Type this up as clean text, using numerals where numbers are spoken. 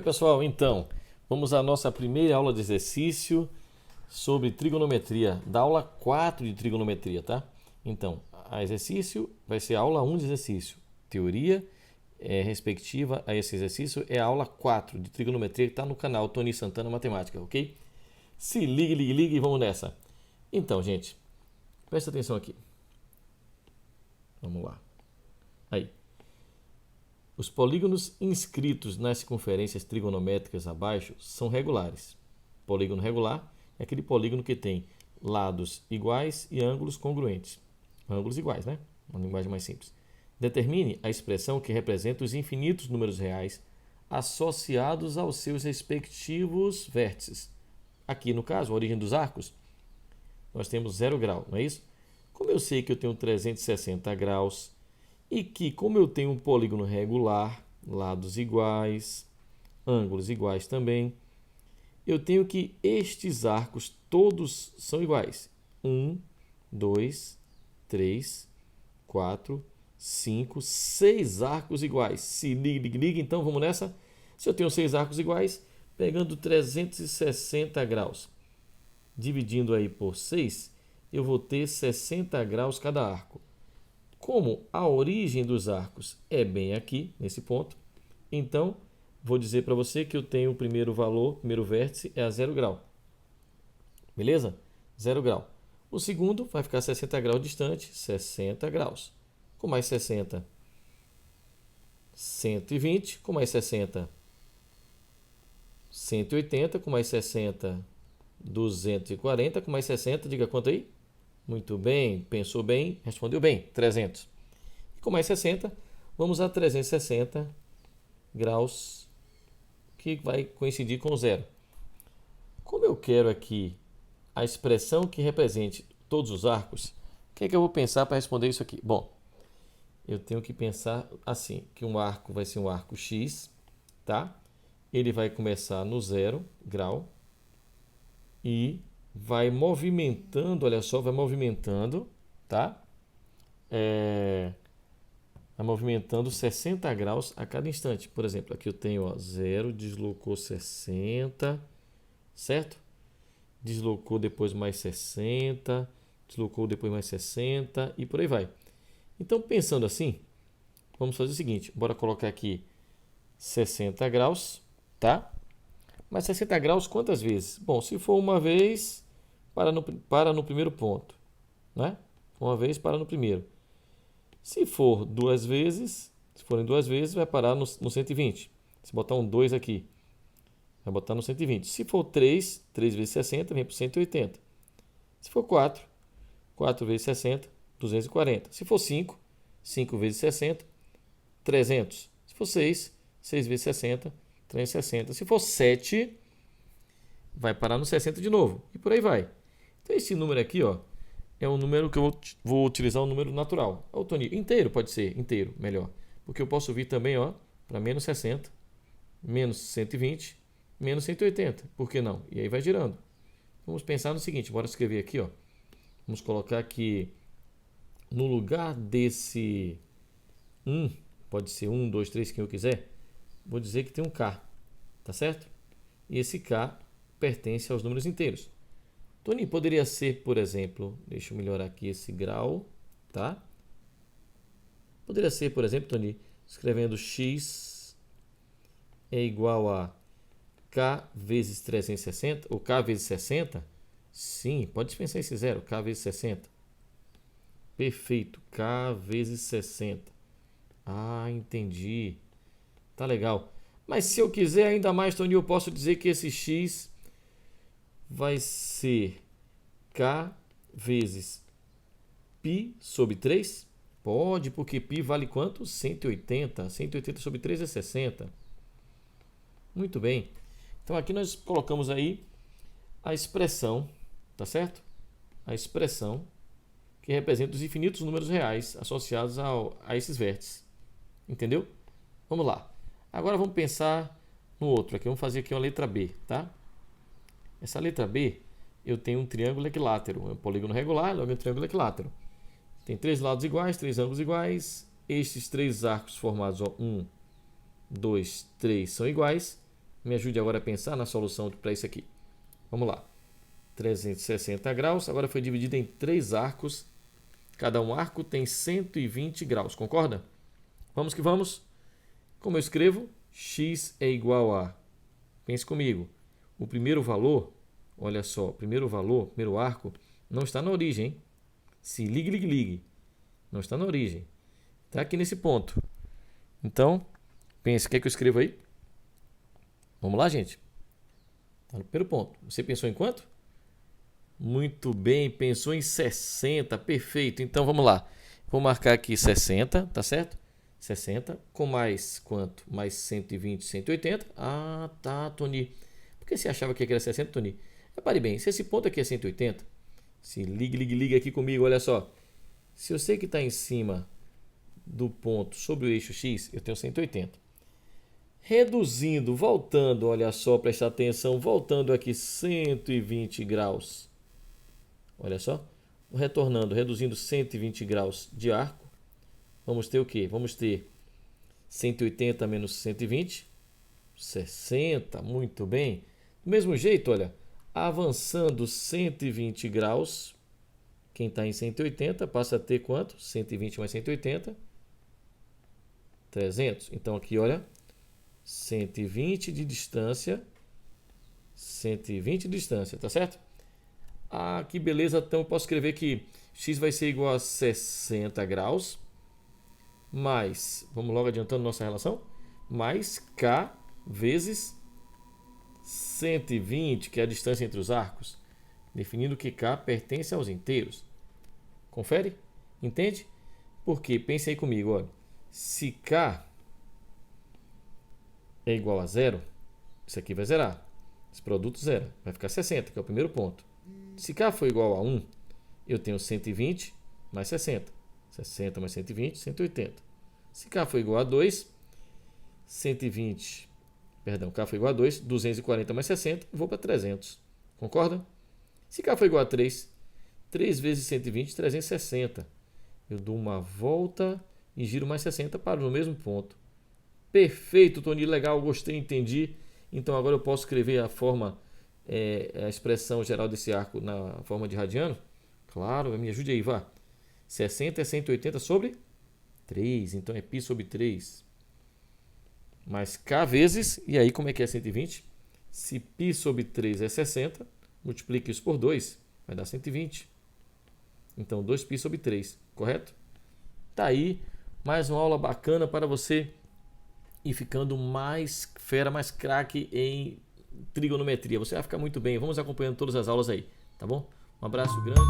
pessoal, então, vamos à nossa primeira aula de exercício sobre trigonometria, da aula 4 de trigonometria, tá? Então, a exercício vai ser a aula 1 de exercício, teoria respectiva a esse exercício é a aula 4 de trigonometria que está no canal Tony Santana Matemática, ok? Se ligue e vamos nessa. Então, gente, presta atenção aqui. Vamos lá. Aí. Os polígonos inscritos nas circunferências trigonométricas abaixo são regulares. Polígono regular é aquele polígono que tem lados iguais e ângulos congruentes. Ângulos iguais, né? Uma linguagem mais simples. Determine a expressão que representa os infinitos números reais associados aos seus respectivos vértices. Aqui, no caso, a origem dos arcos, nós temos 0 grau, não é isso? Como eu sei que eu tenho 360 graus e que, como eu tenho um polígono regular, lados iguais, ângulos iguais também, eu tenho que estes arcos todos são iguais. 1, 2, 3, 4, 5, 6 arcos iguais. Se liga, então vamos nessa. Se eu tenho 6 arcos iguais, pegando 360 graus, dividindo aí por 6, eu vou ter 60 graus cada arco. Como a origem dos arcos é bem aqui, nesse ponto, então vou dizer para você que eu tenho o primeiro valor, o primeiro vértice é a 0 grau. Beleza? 0 grau. O segundo vai ficar 60 graus distante, 60 graus. Com mais 60, 120. Com mais 60, 180. Com mais 60, 240. Com mais 60, diga quanto aí? Muito bem, pensou bem, respondeu bem, 300. E com mais 60, vamos a 360 graus, que vai coincidir com zero. Como eu quero aqui a expressão que represente todos os arcos, o que é que eu vou pensar para responder isso aqui? Bom, eu tenho que pensar assim, que um arco vai ser um arco X, tá? Ele vai começar no 0 grau e vai movimentando, olha só, vai movimentando, tá? Vai movimentando 60 graus a cada instante. Por exemplo, aqui eu tenho, ó, 0, deslocou 60, certo? Deslocou depois mais 60, deslocou depois mais 60 e por aí vai. Então, pensando assim, vamos fazer o seguinte, bora colocar aqui 60 graus, tá? Mas 60 graus quantas vezes? Bom, se for uma vez, para no primeiro ponto, né? Uma vez, para no primeiro. Se for duas vezes, se forem duas vezes, vai parar no 120. Se botar um 2 aqui, vai botar no 120. Se for 3 vezes 60, vem para 180. Se for 4 vezes 60, 240. Se for 5 vezes 60, 300. Se for 6 vezes 60, 360. Se for 7, vai parar no 60 de novo. E por aí vai. Então, esse número aqui, ó, é um número que eu vou utilizar um número natural. O Tony, inteiro pode ser, inteiro, melhor. Porque eu posso vir também, ó, para menos 60, menos 120, menos 180. Por que não? E aí vai girando. Vamos pensar no seguinte, bora escrever aqui, ó. Vamos colocar aqui, no lugar desse 1, pode ser 1, 2, 3, quem eu quiser, vou dizer que tem um K, tá certo? E esse K pertence aos números inteiros. Tony, poderia ser, por exemplo, deixa eu melhorar aqui esse grau, tá? Poderia ser, por exemplo, Tony, escrevendo x é igual a k vezes 360, ou k vezes 60? Sim, pode dispensar esse zero, k vezes 60. Perfeito, k vezes 60. Ah, entendi. Tá legal. Mas se eu quiser ainda mais, Tony, eu posso dizer que esse x vai ser k vezes π sobre 3? Pode, porque π vale quanto? 180. 180 sobre 3 é 60. Muito bem. Então, aqui nós colocamos aí a expressão, tá certo? A expressão que representa os infinitos números reais associados a esses vértices. Entendeu? Vamos lá. Agora vamos pensar no outro aqui. Vamos fazer aqui uma letra B, tá? Essa letra B, eu tenho um triângulo equilátero. É um polígono regular, logo é um triângulo equilátero. Tem 3 lados iguais, 3 ângulos iguais. Estes 3 arcos formados, ó, 1, 2, 3, são iguais. Me ajude agora a pensar na solução para isso aqui. Vamos lá. 360 graus, agora foi dividido em 3 arcos. Cada um arco tem 120 graus, concorda? Vamos que vamos. Como eu escrevo? X é igual a... Pense comigo. O primeiro valor, olha só, o primeiro valor, primeiro arco, não está na origem, hein? Se ligue, ligue, ligue. Não está na origem. Está aqui nesse ponto. Então, pense, o que é que eu escrevo aí? Vamos lá, gente. Está no primeiro ponto. Você pensou em quanto? Muito bem, pensou em 60, perfeito. Então, vamos lá. Vou marcar aqui 60, tá certo? 60, com mais quanto? Mais 120, 180. Ah, tá, Tony. Por que você achava que era 60, Tony? Repare bem, se esse ponto aqui é 180, se ligue, ligue, ligue aqui comigo, olha só. Se eu sei que está em cima do ponto sobre o eixo X, eu tenho 180. Reduzindo, voltando, olha só, presta atenção, voltando aqui 120 graus. Olha só, retornando, reduzindo 120 graus de arco. Vamos ter o quê? Vamos ter 180 menos 120, 60, muito bem. Do mesmo jeito, olha, avançando 120 graus, quem está em 180 passa a ter quanto? 120 mais 180, 300. Então aqui, olha, 120 de distância, 120 de distância, tá certo? Ah, que beleza, então eu posso escrever que x vai ser igual a 60 graus, mais, vamos logo adiantando nossa relação, mais k vezes 120, que é a distância entre os arcos, definindo que k pertence aos inteiros. Confere? Entende? Porque, pense aí comigo, olha, se k é igual a zero, isso aqui vai zerar, esse produto zera, vai ficar 60, que é o primeiro ponto. Se k for igual a 1, eu tenho 120 mais 60. 60 mais 120, 180. Se k for igual a 2, 120, perdão, k for igual a 2, 240 mais 60, eu vou para 300. Concorda? Se k for igual a 3, 3 vezes 120, 360. Eu dou uma volta e giro mais 60, paro no mesmo ponto. Perfeito, Tony, legal, gostei, entendi. Então agora eu posso escrever a forma, a expressão geral desse arco na forma de radiano? Claro, me ajude aí, vá. 60 é 180 sobre 3, então é π sobre 3. Mais k vezes, e aí como é que é 120? Se π sobre 3 é 60, multiplique isso por 2, vai dar 120. Então 2π sobre 3, correto? Tá aí, mais uma aula bacana para você ir ficando mais fera, mais craque em trigonometria. Você vai ficar muito bem. Vamos acompanhando todas as aulas aí, tá bom? Um abraço grande.